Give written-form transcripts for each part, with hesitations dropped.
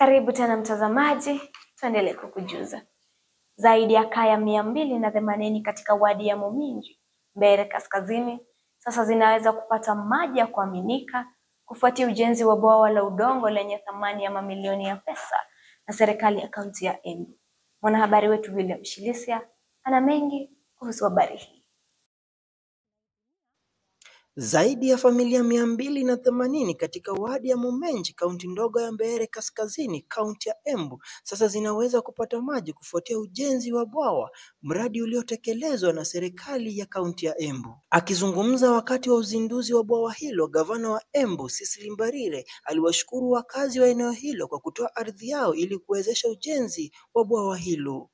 Karibu tena mtazamaji, tuendelee kukujuza. Zaidi ya kaya 280 katika wadi ya Muminji, Mbeere Kaskazini, sasa zinaweza kupata maji ya kuaminika kufuatia ujenzi wa bwawa la udongo lenye thamani ya mamilioni ya pesa na serikali ya kaunti ya Embu. Mwanahabari wetu William Shilisia ana mengi kuhusu habari hii. Zaidi ya familia 280 katika wadi ya Muminji, kaunti ndogo ya Mbeere Kaskazini, kaunti ya Embu, sasa zinaweza kupata maji kufuatia ujenzi wa bwawa, mradi uliotekelezwa na serikali ya kaunti ya Embu. Akizungumza wakati wa uzinduzi wa bwawa hilo, gavana wa Embu Cecily Mbarire aliwashukuru wakazi wa eneo hilo kwa kutoa ardhi yao ili kuwezesha ujenzi wa bwawa hilo.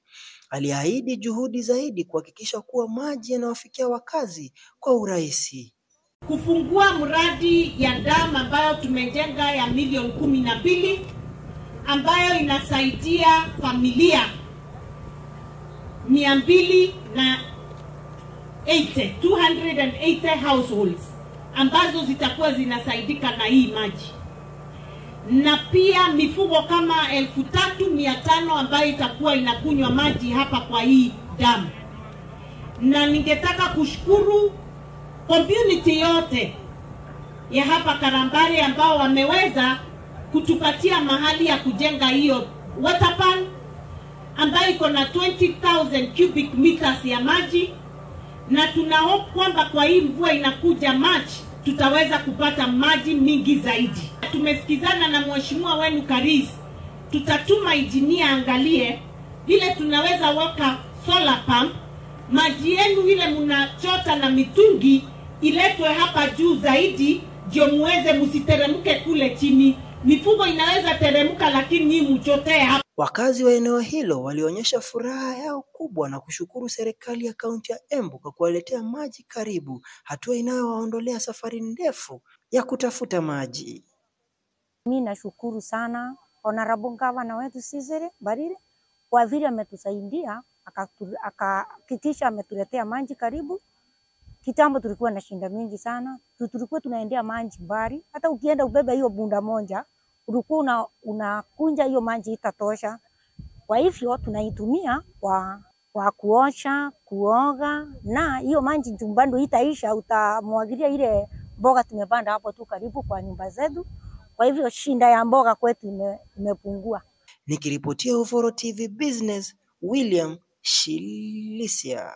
Aliahidi juhudi zaidi kuhakikisha kuwa maji yanawafikia wakazi kwa urahisi. Kufungua mradi ya damu ambayo tumejenga ya milioni 12 ambayo inasaidia familia 280 households ambazo zitakuwa zinasaidika na hii maji, na pia mifugo kama 3500 ambayo itakuwa inakunywa maji hapa kwa hii damu. Na ningetaka kushukuru community yote ya hapa Karambari ambao wameweza kutupatia mahali ya kujenga hiyo water pan ambayo iko na 20,000 cubic meters ya maji, na tunahope kwamba kwa hii mvua inakuja March tutaweza kupata maji mingi zaidi. Tumesikizana na mheshimiwa wenu Karis, tutatuma engineer angalie vile tunaweza weka solar pump, maji yenu ile mnachota na mitungi iletwe hapa juu zaidi, ndio muweze msiteremke kule chini. Mifugo inaweza teremka lakini nyinyi mchotee hapa. Wakazi wa eneo hilo walionyesha furaha yao kubwa na kushukuru serikali ya kaunti ya Embu kwa kuwaletea maji karibu, hatua inayowaondolea safari ndefu ya kutafuta maji. Mimi nashukuru sana Honorable Governor wetu Cecily Mbarire kwa vile ametusaidia akahakikisha ametuletea maji karibu. Kitambo tulikuwa na shinda mingi sana, tulikuwa tunaendea maji mbali, hata ukienda ubebe hiyo bunda moja ulikuwa unakunja hiyo maji itatosha. Kwa hivyo tunaitumia kwa kuosha, kuoga, na hiyo maji jumbando itaisha, utamwagilia ile mboga tumepanda hapo tu karibu kwa nyumba zetu. Kwa hivyo shinda ya mboga kwetu imepungua. Nikiripotia Uvoro TV Business, William Shilisia.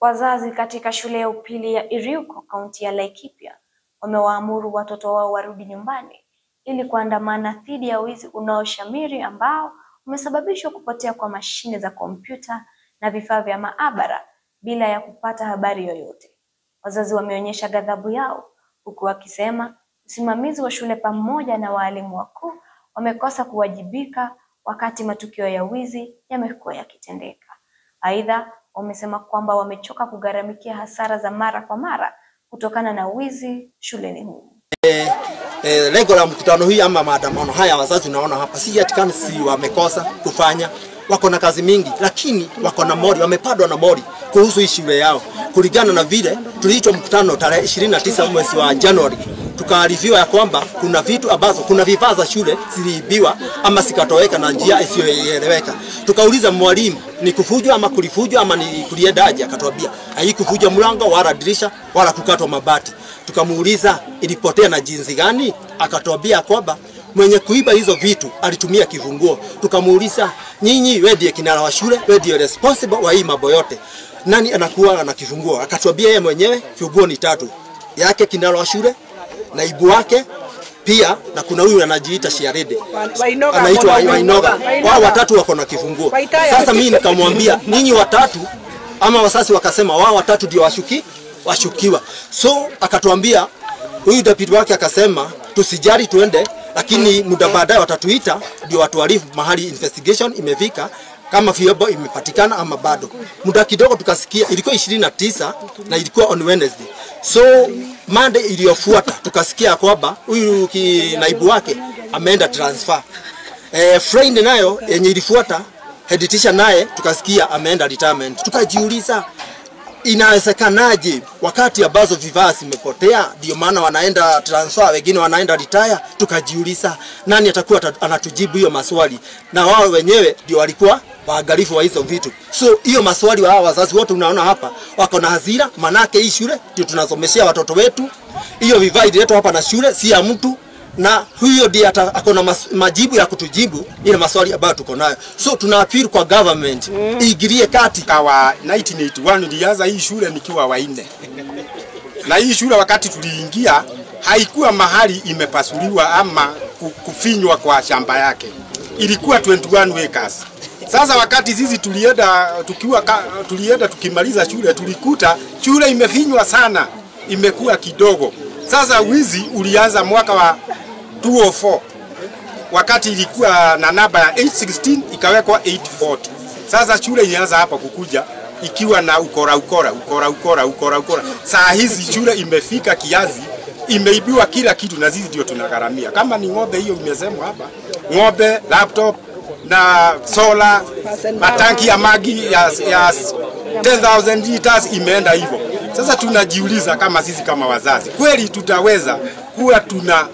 Wazazi katika shule ya upili ya Iriuko, kaunti ya Laikipia, wamewaamuru watoto wao warudi nyumbani ili kuandamana dhidi ya wizi unaoshamiri ambao umesababishwa kupotea kwa mashine za kompyuta na vifaa vya maabara bila ya kupata habari yoyote. Wazazi wameonyesha ghadhabu yao huku wakisema usimamizi wa shule pamoja na walimu wakuu wamekosa kuwajibika wakati matukio ya wizi yamekuwa yakitendeka. Aidha, wamesema kwamba wamechoka kugharamikia hasara za mara kwa mara kutokana na wizi shuleni humo. Lengo la mkutano hii ama maandamano haya wazazi unaona hapa si ati kama si wamekosa kufanya, wako na kazi mingi, lakini wako na mori, wamepadwa na mori kuhusu hii shule yao. Kulingana na vile tuliitwa mkutano tarehe 29 mwezi wa Januari, tukaarifiwa ya kwamba kuna vitu ambazo kuna vifaa za shule ziliibiwa ama sikatoweka na njia isiyoeleweka. Tukauliza mwalimu ni kufujwa ama kulifujwa ama ni kuliendaje, akatuambia haikufujwa mlango wala dirisha wala kukatwa mabati. Tukamuuliza ilipotea na jinsi gani, akatuambia kwamba mwenye kuiba hizo vitu alitumia kifunguo. Tukamuuliza nyinyi wewe ndiye kinara wa shule, wewe ndiye responsible wa hii mambo yote, nani anakuwa na kifunguo? Akatuambia yeye mwenyewe kifunguo ni 3 yake, kinara wa shule, naibu wake pia, na kuna huyu anajiita Shiarede anaitwa Wainoga. Wao watatu wako na kifunguo. Sasa mimi nikamwambia nyinyi watatu, ama wasasi wakasema wao watatu ndio washukiwa. So akatuambia huyu deputy wake akasema tusijari tuende, lakini muda baadaye watatuita ndio watuarifu mahali investigation imefika kama vyombo imepatikana ama bado. Muda kidogo tukasikia ilikuwa 29 na ilikuwa on Wednesday. So Monday iliyofuata tukasikia kwamba huyu naibu wake ameenda transfer. Friday nayo yenye ilifuata head teacher naye tukasikia ameenda retirement. Tukajiuliza inawezekanaje wakati ambazo vifaa zimepotea, ndio maana wanaenda transfer, wengine wanaenda retire, tukajiuliza nani atakuwa anatujibu hiyo maswali, na wao wenyewe ndio walikuwa waangalifu wa hizo vitu. So hiyo maswali wa wazazi wote unaona hapa wako na hasira, manake hii shule ndio tunasomeshia watoto wetu. Hiyo vifaa ililetwa hapa na shule, si ya mtu, na huyo ndiye akona majibu ya kutujibu ile maswali ambayo tuko nayo. So tuna appeal kwa government iingilie kati. Kwa 1981 nilianza hii shule nikiwa wa 4. Na hii shule wakati tuliingia haikuwa mahali imepasuliwa ama kufinywa kwa shamba yake. Ilikuwa 21 acres. Sasa wakati sisi tulienda tukimaliza shule, tulikuta shule imefinywa sana, imekuwa kidogo. Sasa wizi ulianza mwaka wa 2004, wakati ilikuwa na namba ya 816 ikawekwa 840. Sasa shule ilianza hapa kukuja ikiwa na ukora. Saa hizi shule imefika kiasi, imeibiwa kila kitu, na sisi ndio tunagharamia. Kama ni ng'ombe, hiyo imesemwa hapa, ng'ombe, laptop na sola, matanki ya maji ya 10,000 liters imeenda hivyo. Sasa tunajiuliza kama sisi kama wazazi, kweli tutaweza kuwa tuna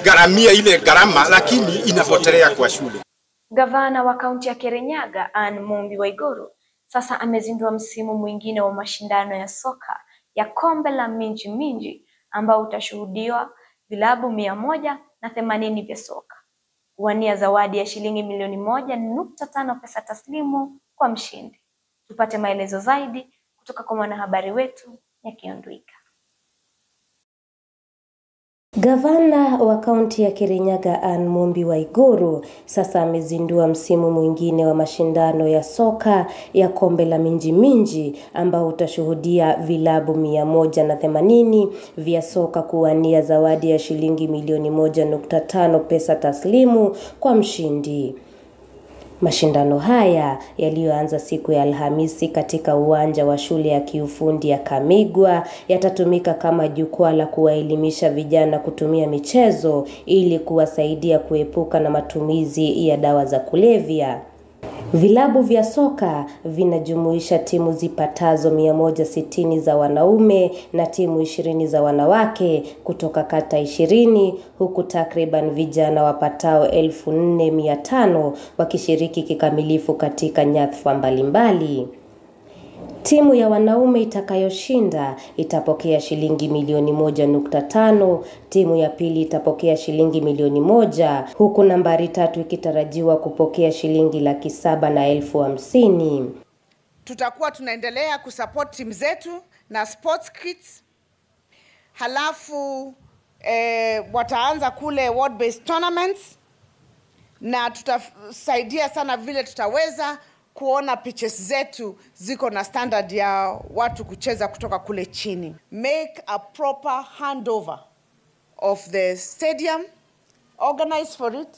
gharamia ile gharama, lakini inapotelea kwa shule. Gavana wa kaunti ya Kirinyaga Anne Mumbi Waiguru sasa amezindua msimu mwingine wa mashindano ya soka ya kombe la Minji Minji ambao utashuhudiwa vilabu 180 vya soka kuwania zawadi ya shilingi milioni 1.5 pesa taslimu kwa mshindi. Tupate maelezo zaidi kutoka kwa mwanahabari wetu Nyakionduika. Gavana wa kaunti ya Kirinyaga Anne Mumbi Waiguru sasa amezindua msimu mwingine wa mashindano ya soka ya kombe la Minji Minji ambao utashuhudia vilabu 180 vya soka kuwania zawadi ya shilingi milioni 1.5 pesa taslimu kwa mshindi. Mashindano haya yaliyoanza siku ya Alhamisi katika uwanja wa shule ya kiufundi ya Kamigwa yatatumika kama jukwaa la kuwaelimisha vijana kutumia michezo ili kuwasaidia kuepuka na matumizi ya dawa za kulevya. Vilabu vya soka vinajumuisha timu zipatazo 160 za wanaume na timu 20 za wanawake kutoka kata 20, huku takriban vijana wapatao 4,500 wakishiriki kikamilifu katika nyadhifa mbalimbali. Timu ya wanaume itakayoshinda itapokea shilingi milioni 1.5, timu ya pili itapokea shilingi milioni 1, huku nambari 3 ikitarajiwa kupokea shilingi 750,000. Tutakuwa tunaendelea kusupport timu zetu na sports kits. Halafu wataanza kule ward based tournaments, na tutasaidia sana vile tutaweza kuona pitches zetu ziko na standard ya watu kucheza kutoka kule chini. Make a proper handover of the stadium, organize for it.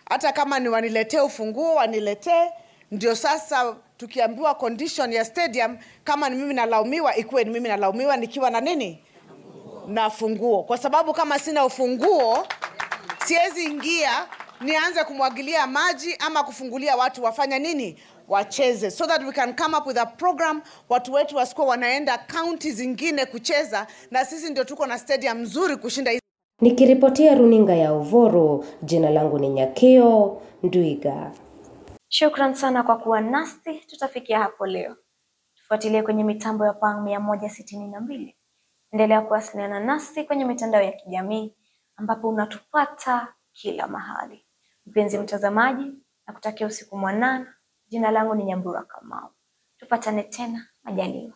Hata kama ni waniletee ufunguo, waniletee, ndio sasa tukiambiwa condition ya stadium, kama ni mimi nalaumiwa, ikuwe ni mimi nalaumiwa nikiwa na nini? Na funguo. Kwa sababu kama sina ufunguo, siwezi ingia nianze kumwagilia maji ama kufungulia watu wafanya nini? Wacheze, so that we can come up with a program, watu wetu wasikuwa wanaenda county zingine kucheza, na sisi ndio tuko na stadium nzuri kushinda hizi. Nikiripotia runinga ya Uvoro, jina langu ni Nyakio Ndwiga. Shukran sana kwa kuwa nasi, tutafikia hapo leo. Tufuatilie kwenye mitambo ya Pang 162. Endelea kuwasiliana nasi kwenye mitandao ya kijamii ambapo unatupata kila mahali. Mpenzi mtazamaji, nakutakia usiku mwanana. Jina langu ni Nyambura Kamau. Tupatane tena majaliwa.